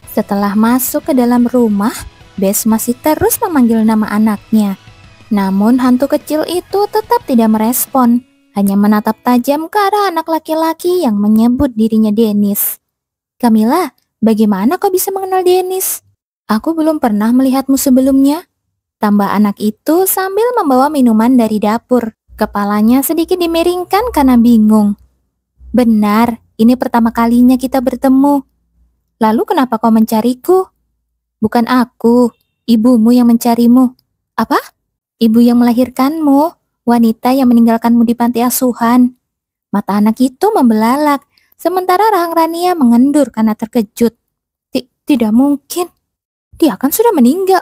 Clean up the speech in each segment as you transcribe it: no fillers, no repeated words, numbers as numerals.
Setelah masuk ke dalam rumah, Bes masih terus memanggil nama anaknya. Namun hantu kecil itu tetap tidak merespon, hanya menatap tajam ke arah anak laki-laki yang menyebut dirinya Dennis. "Camilla, bagaimana kau bisa mengenal Dennis? Aku belum pernah melihatmu sebelumnya," tambah anak itu sambil membawa minuman dari dapur. Kepalanya sedikit dimiringkan karena bingung. "Benar, ini pertama kalinya kita bertemu. Lalu kenapa kau mencariku?" "Bukan aku, ibumu yang mencarimu." "Apa? Ibu yang melahirkanmu, wanita yang meninggalkanmu di panti asuhan." Mata anak itu membelalak, sementara rahang Rania mengendur karena terkejut. Tidak mungkin, dia kan sudah meninggal."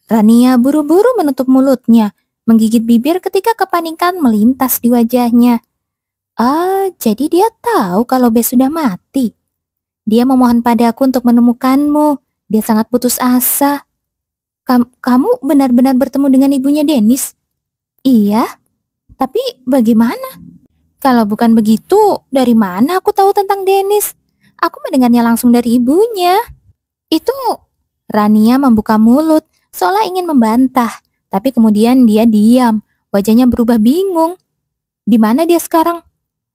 Rania buru-buru menutup mulutnya, menggigit bibir ketika kepanikan melintas di wajahnya. Jadi dia tahu kalau Bes sudah mati. Dia memohon padaku untuk menemukanmu. Dia sangat putus asa. Kamu benar-benar bertemu dengan ibunya Dennis?" "Iya, tapi bagaimana? Kalau bukan begitu, dari mana aku tahu tentang Dennis? Aku mendengarnya langsung dari ibunya." "Itu..." Rania membuka mulut, seolah ingin membantah, tapi kemudian dia diam, wajahnya berubah bingung. "Di mana dia sekarang?"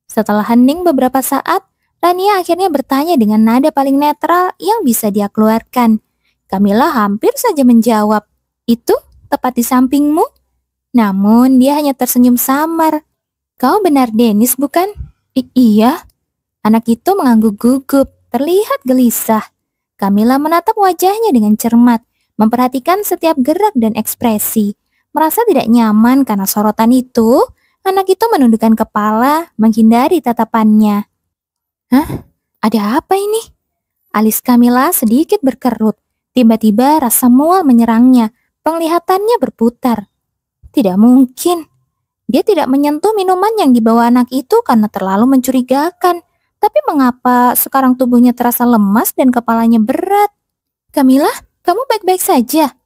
Setelah hening beberapa saat, Rania akhirnya bertanya dengan nada paling netral yang bisa dia keluarkan. Camilla hampir saja menjawab, "Itu tepat di sampingmu." Namun dia hanya tersenyum samar. "Kau benar Dennis, bukan?" Iya." Anak itu mengangguk gugup, terlihat gelisah. Camilla menatap wajahnya dengan cermat, memperhatikan setiap gerak dan ekspresi. Merasa tidak nyaman karena sorotan itu, anak itu menundukkan kepala, menghindari tatapannya. "Hah? Ada apa ini?" Alis Camilla sedikit berkerut. Tiba-tiba rasa mual menyerangnya, penglihatannya berputar. Tidak mungkin. Dia tidak menyentuh minuman yang dibawa anak itu karena terlalu mencurigakan. Tapi mengapa sekarang tubuhnya terasa lemas dan kepalanya berat? "Camilla, kamu baik-baik saja?"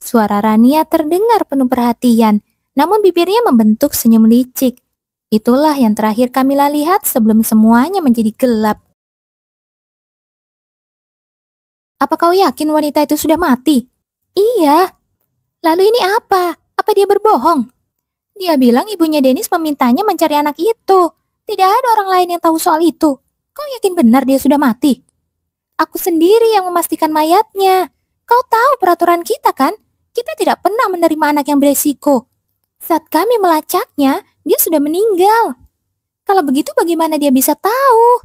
Suara Rania terdengar penuh perhatian, namun bibirnya membentuk senyum licik. Itulah yang terakhir Camilla lihat sebelum semuanya menjadi gelap. "Apa kau yakin wanita itu sudah mati?" "Iya." "Lalu ini apa? Apa dia berbohong?" "Dia bilang ibunya Dennis memintanya mencari anak itu. Tidak ada orang lain yang tahu soal itu. Kau yakin benar dia sudah mati?" "Aku sendiri yang memastikan mayatnya. Kau tahu peraturan kita kan? Kita tidak pernah menerima anak yang beresiko. Saat kami melacaknya, dia sudah meninggal. Kalau begitu bagaimana dia bisa tahu?"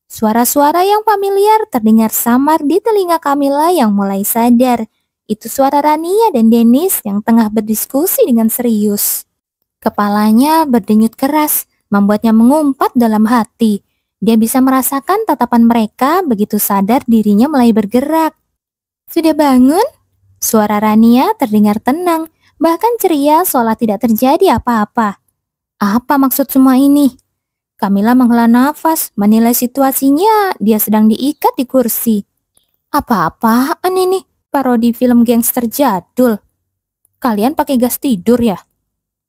Suara-suara yang familiar terdengar samar di telinga Camilla yang mulai sadar. Itu suara Rania dan Dennis yang tengah berdiskusi dengan serius. Kepalanya berdenyut keras, membuatnya mengumpat dalam hati. Dia bisa merasakan tatapan mereka begitu sadar dirinya mulai bergerak. "Sudah bangun?" Suara Rania terdengar tenang, bahkan ceria seolah tidak terjadi apa-apa. Apa maksud semua ini? Camilla menghela nafas, menilai situasinya dia sedang diikat di kursi. Apa-apaan ini? Parodi film gangster jadul. Kalian pakai gas tidur ya?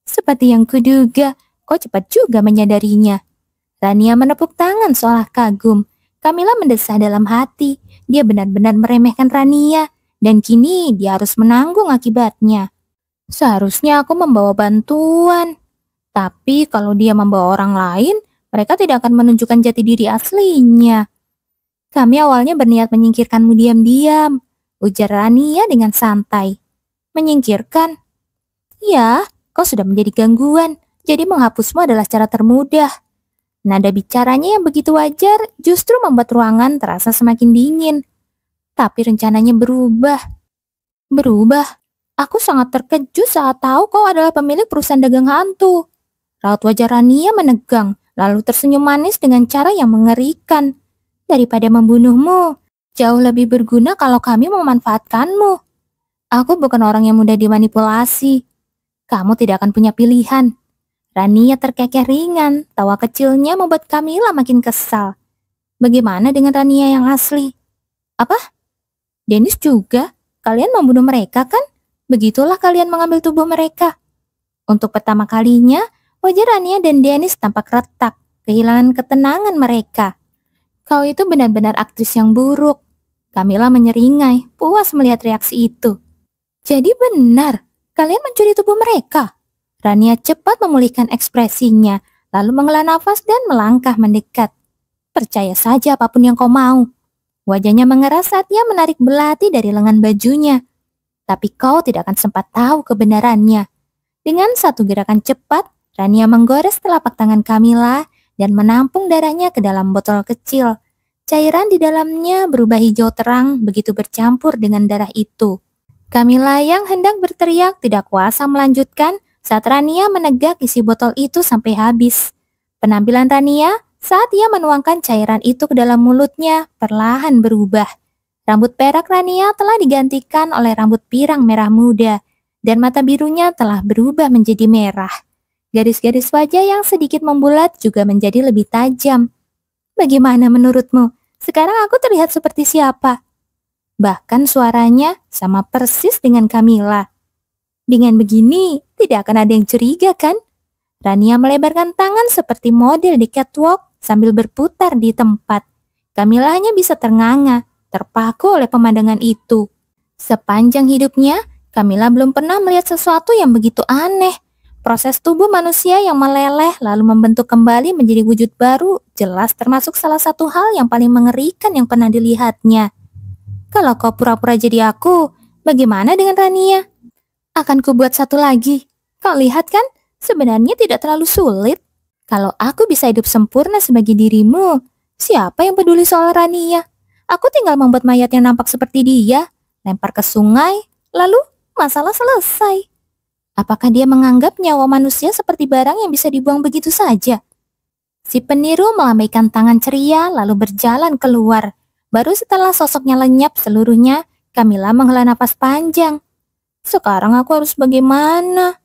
Seperti yang kuduga, kok cepat juga menyadarinya. Rania menepuk tangan seolah kagum. Camilla mendesah dalam hati. Dia benar-benar meremehkan Rania. Dan kini dia harus menanggung akibatnya. Seharusnya aku membawa bantuan. Tapi kalau dia membawa orang lain, mereka tidak akan menunjukkan jati diri aslinya. Kami awalnya berniat menyingkirkanmu diam-diam, ujar Rania dengan santai. Menyingkirkan? Ya, kau sudah menjadi gangguan, jadi menghapusmu adalah cara termudah. Nada bicaranya yang begitu wajar justru membuat ruangan terasa semakin dingin. Tapi rencananya berubah. Berubah? Aku sangat terkejut saat tahu kau adalah pemilik perusahaan dagang hantu. Raut wajah Rania menegang, lalu tersenyum manis dengan cara yang mengerikan. Daripada membunuhmu, jauh lebih berguna kalau kami memanfaatkanmu. Aku bukan orang yang mudah dimanipulasi. Kamu tidak akan punya pilihan. Rania terkekeh ringan, tawa kecilnya membuat Camilla makin kesal. Bagaimana dengan Rania yang asli? Apa? Dennis juga? Kalian membunuh mereka kan? Begitulah kalian mengambil tubuh mereka. Untuk pertama kalinya, wajah Rania dan Dennis tampak retak. kehilangan ketenangan mereka. Kau itu benar-benar aktris yang buruk. Camilla menyeringai, puas melihat reaksi itu. Jadi benar, kalian mencuri tubuh mereka. Rania cepat memulihkan ekspresinya, lalu menghela nafas dan melangkah mendekat. Percaya saja apapun yang kau mau. Wajahnya mengeras saat ia menarik belati dari lengan bajunya. Tapi kau tidak akan sempat tahu kebenarannya. Dengan satu gerakan cepat, Rania menggores telapak tangan Camilla dan menampung darahnya ke dalam botol kecil. Cairan di dalamnya berubah hijau terang begitu bercampur dengan darah itu. Camilla yang hendak berteriak tidak kuasa melanjutkan saat Rania menegak isi botol itu sampai habis. Penampilan Rania saat ia menuangkan cairan itu ke dalam mulutnya perlahan berubah. Rambut perak Rania telah digantikan oleh rambut pirang merah muda dan mata birunya telah berubah menjadi merah. Garis-garis wajah yang sedikit membulat juga menjadi lebih tajam. Bagaimana menurutmu? Sekarang aku terlihat seperti siapa? Bahkan suaranya sama persis dengan Camilla. Dengan begini, tidak akan ada yang curiga kan? Rania melebarkan tangan seperti model di catwalk sambil berputar di tempat. Camilla hanya bisa ternganga, terpaku oleh pemandangan itu. Sepanjang hidupnya, Camilla belum pernah melihat sesuatu yang begitu aneh. Proses tubuh manusia yang meleleh lalu membentuk kembali menjadi wujud baru jelas termasuk salah satu hal yang paling mengerikan yang pernah dilihatnya. Kalau kau pura-pura jadi aku, bagaimana dengan Rania? Akan kubuat satu lagi. Kau lihat kan, sebenarnya tidak terlalu sulit. Kalau aku bisa hidup sempurna sebagai dirimu, siapa yang peduli soal Rania? Aku tinggal membuat mayat yang nampak seperti dia, lempar ke sungai, lalu masalah selesai. Apakah dia menganggap nyawa manusia seperti barang yang bisa dibuang begitu saja? Si peniru melambaikan tangan ceria lalu berjalan keluar. Baru setelah sosoknya lenyap seluruhnya, Camilla menghela napas panjang. Sekarang aku harus bagaimana?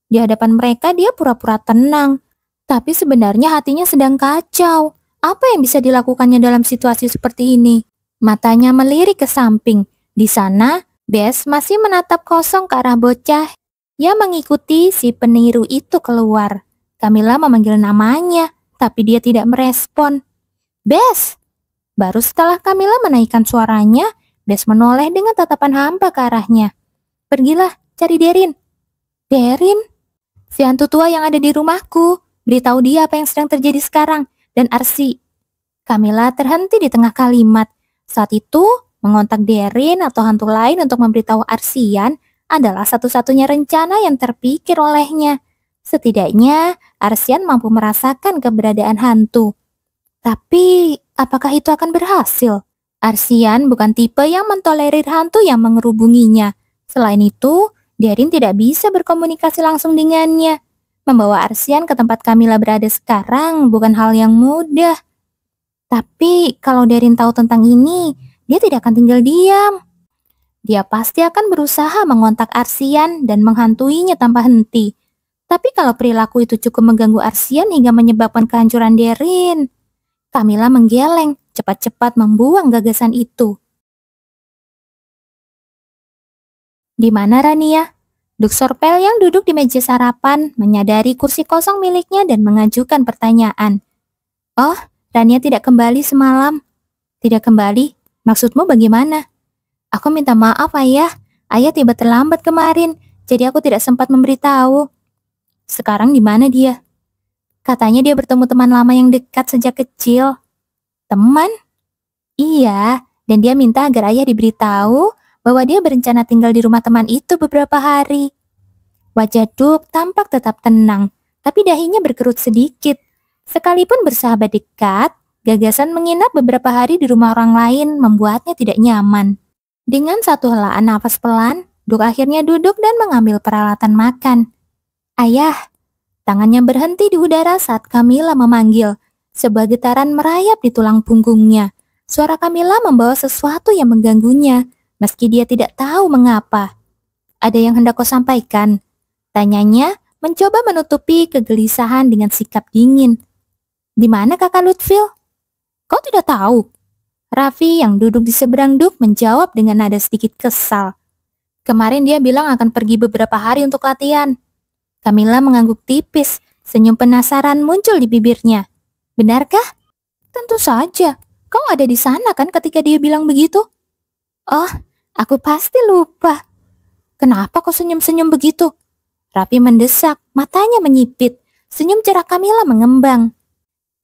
Di hadapan mereka dia pura-pura tenang, tapi sebenarnya hatinya sedang kacau. Apa yang bisa dilakukannya dalam situasi seperti ini? Matanya melirik ke samping. Di sana, Bess masih menatap kosong ke arah bocah. Ia mengikuti si peniru itu keluar. Camilla memanggil namanya, tapi dia tidak merespon. Bess! Baru setelah Camilla menaikkan suaranya, Bess menoleh dengan tatapan hampa ke arahnya. Pergilah, cari Derin. Derin? Si hantu tua yang ada di rumahku. Beritahu dia apa yang sedang terjadi sekarang. Dan Arsi. Camilla terhenti di tengah kalimat. Saat itu, mengontak Derin atau hantu lain untuk memberitahu Arsian adalah satu-satunya rencana yang terpikir olehnya. Setidaknya, Arsian mampu merasakan keberadaan hantu. Tapi, apakah itu akan berhasil? Arsian bukan tipe yang mentolerir hantu yang mengerubunginya. Selain itu, Derin tidak bisa berkomunikasi langsung dengannya. Membawa Arsian ke tempat Camilla berada sekarang bukan hal yang mudah. Tapi, kalau Derin tahu tentang ini, dia tidak akan tinggal diam. Dia pasti akan berusaha mengontak Arsian dan menghantuinya tanpa henti. Tapi kalau perilaku itu cukup mengganggu Arsian hingga menyebabkan kehancuran Derin, Camilla menggeleng, cepat-cepat membuang gagasan itu. Di mana Rania? Duk Sorpel yang duduk di meja sarapan menyadari kursi kosong miliknya dan mengajukan pertanyaan. Oh, Rania tidak kembali semalam. Tidak kembali? Maksudmu bagaimana? Aku minta maaf ayah. Ayah tiba terlambat kemarin, jadi aku tidak sempat memberitahu. Sekarang di mana dia? Katanya dia bertemu teman lama yang dekat sejak kecil. Teman? Iya, dan dia minta agar ayah diberitahu bahwa dia berencana tinggal di rumah teman itu beberapa hari. Wajah Duk tampak tetap tenang, tapi dahinya berkerut sedikit. Sekalipun bersahabat dekat, gagasan menginap beberapa hari di rumah orang lain membuatnya tidak nyaman. Dengan satu helaan nafas pelan, Duk akhirnya duduk dan mengambil peralatan makan. Ayah, tangannya berhenti di udara saat Camilla memanggil. Sebuah getaran merayap di tulang punggungnya. Suara Camilla membawa sesuatu yang mengganggunya, meski dia tidak tahu mengapa. Ada yang hendak kau sampaikan? Tanyanya, mencoba menutupi kegelisahan dengan sikap dingin. Di mana kakak Lutfil? Kau tidak tahu? Raffi yang duduk di seberang Duk menjawab dengan nada sedikit kesal. Kemarin dia bilang akan pergi beberapa hari untuk latihan. Camilla mengangguk tipis, senyum penasaran muncul di bibirnya. Benarkah? Tentu saja. Kau ada di sana kan ketika dia bilang begitu? Oh, aku pasti lupa. Kenapa kau senyum-senyum begitu? Raffi mendesak, matanya menyipit. Senyum cerah Kamila mengembang.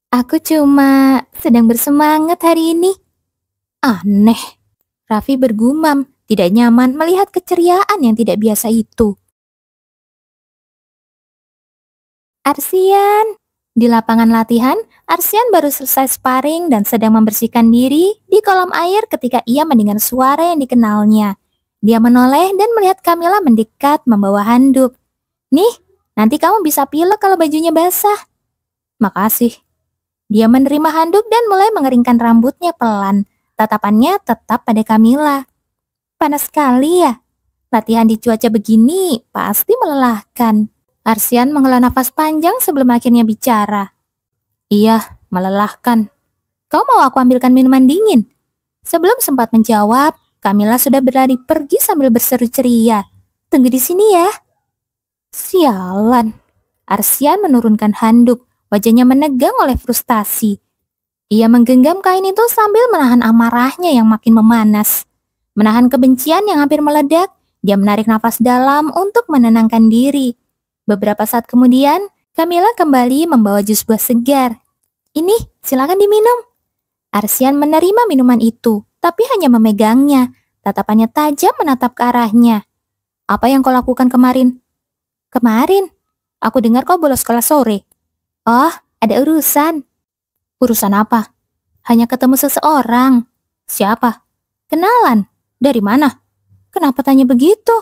Aku cuma sedang bersemangat hari ini. Aneh. Raffi bergumam, tidak nyaman melihat keceriaan yang tidak biasa itu. Arsian. Di lapangan latihan, Arsian baru selesai sparring dan sedang membersihkan diri di kolam air ketika ia mendengar suara yang dikenalnya. Dia menoleh dan melihat Kamila mendekat membawa handuk. Nih, nanti kamu bisa pilek kalau bajunya basah. Makasih. Dia menerima handuk dan mulai mengeringkan rambutnya pelan. Tatapannya tetap pada Kamila. Panas sekali ya? Latihan di cuaca begini pasti melelahkan. Arsian menghela nafas panjang sebelum akhirnya bicara. Iya, melelahkan. Kau mau aku ambilkan minuman dingin? Sebelum sempat menjawab, Kamila sudah berlari pergi sambil berseru ceria. Tunggu di sini ya. Sialan. Arsian menurunkan handuk, wajahnya menegang oleh frustasi. Ia menggenggam kain itu sambil menahan amarahnya yang makin memanas. Menahan kebencian yang hampir meledak, dia menarik nafas dalam untuk menenangkan diri. Beberapa saat kemudian, Kamila kembali membawa jus buah segar. Ini, silakan diminum. Arsian menerima minuman itu, tapi hanya memegangnya. Tatapannya tajam menatap ke arahnya. Apa yang kau lakukan kemarin? Kemarin? Aku dengar kau bolos sekolah sore. Oh, ada urusan. Urusan apa? Hanya ketemu seseorang. Siapa? Kenalan. Dari mana? Kenapa tanya begitu?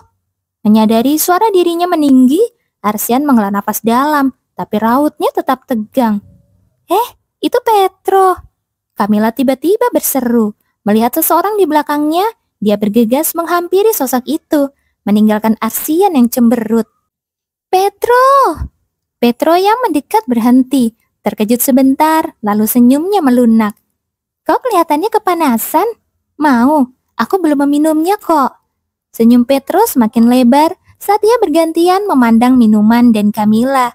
Menyadari suara dirinya meninggi, Arsian menghela nafas dalam, tapi rautnya tetap tegang. Itu Petro. Kamila tiba-tiba berseru. Melihat seseorang di belakangnya, dia bergegas menghampiri sosok itu, meninggalkan Arsian yang cemberut. Petro! Petro yang mendekat berhenti, terkejut sebentar, lalu senyumnya melunak. Kau kelihatannya kepanasan. Mau, aku belum meminumnya kok. Senyum Petro semakin lebar saat ia bergantian memandang minuman dan Kamila.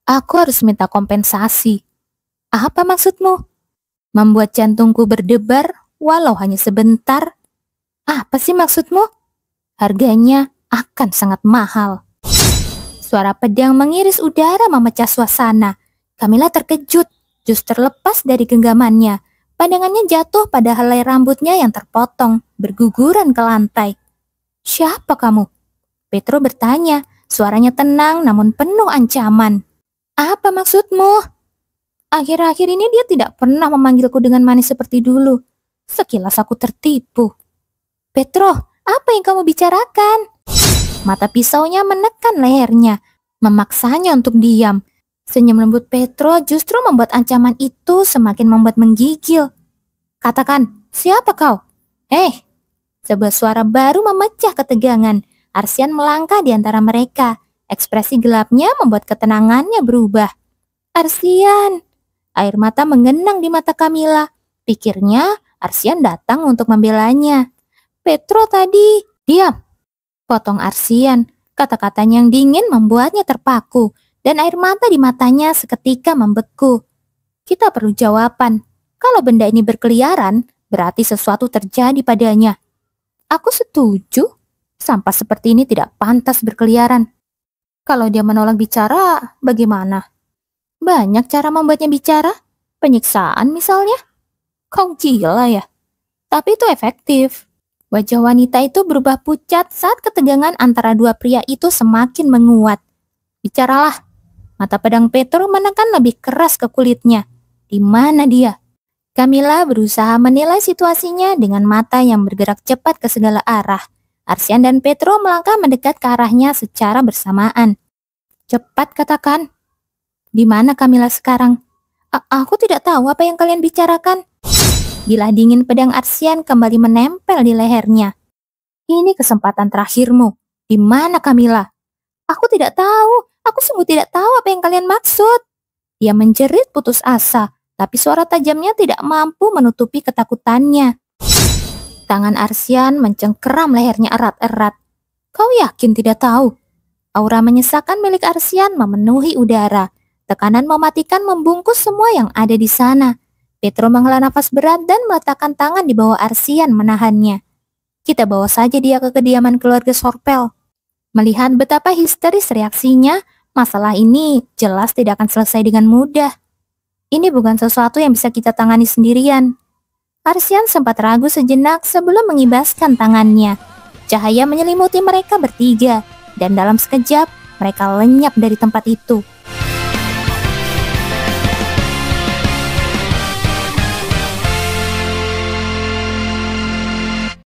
Aku harus minta kompensasi. Apa maksudmu? Membuat jantungku berdebar walau hanya sebentar. Apa sih maksudmu? Harganya akan sangat mahal. Suara pedang mengiris udara memecah suasana. Kamila terkejut, jus terlepas dari genggamannya. Pandangannya jatuh pada helai rambutnya yang terpotong, berguguran ke lantai. Siapa kamu? Petro bertanya, suaranya tenang namun penuh ancaman. Apa maksudmu? Akhir-akhir ini dia tidak pernah memanggilku dengan manis seperti dulu. Sekilas aku tertipu. Petro, apa yang kamu bicarakan? Mata pisaunya menekan lehernya, memaksanya untuk diam. Senyum lembut Petro justru membuat ancaman itu semakin membuat menggigil. Katakan, siapa kau? Sebuah suara baru memecah ketegangan. Arsian melangkah di antara mereka. Ekspresi gelapnya membuat ketenangannya berubah. Arsian! Air mata mengenang di mata Kamila. Pikirnya Arsian datang untuk membelanya. Petro tadi. Diam! Potong Arsian. Kata-katanya yang dingin membuatnya terpaku. Dan air mata di matanya seketika membeku. Kita perlu jawaban. Kalau benda ini berkeliaran, berarti sesuatu terjadi padanya. Aku setuju. Sampah seperti ini tidak pantas berkeliaran. Kalau dia menolak bicara, bagaimana? Banyak cara membuatnya bicara. Penyiksaan misalnya. Kau gila ya? Tapi itu efektif. Wajah wanita itu berubah pucat saat ketegangan antara dua pria itu semakin menguat. Bicaralah. Mata pedang Petro menekan lebih keras ke kulitnya. Di mana dia? Kamila berusaha menilai situasinya dengan mata yang bergerak cepat ke segala arah. Arsian dan Petro melangkah mendekat ke arahnya secara bersamaan. Cepat katakan. Di mana Kamila sekarang? Aku tidak tahu apa yang kalian bicarakan. Bilah dingin pedang Arsian kembali menempel di lehernya. Ini kesempatan terakhirmu. Di mana Kamila? Aku tidak tahu. Aku sungguh tidak tahu apa yang kalian maksud. Dia menjerit putus asa, tapi suara tajamnya tidak mampu menutupi ketakutannya. Tangan Arsian mencengkeram lehernya erat-erat. Kau yakin tidak tahu? Aura menyesakan milik Arsian memenuhi udara. Tekanan mematikan membungkus semua yang ada di sana. Petro menghela nafas berat dan meletakkan tangan di bawah Arsian menahannya. Kita bawa saja dia ke kediaman keluarga Sorpel. Melihat betapa histeris reaksinya, masalah ini jelas tidak akan selesai dengan mudah. Ini bukan sesuatu yang bisa kita tangani sendirian. Arsian sempat ragu sejenak sebelum mengibaskan tangannya. Cahaya menyelimuti mereka bertiga, dan dalam sekejap mereka lenyap dari tempat itu.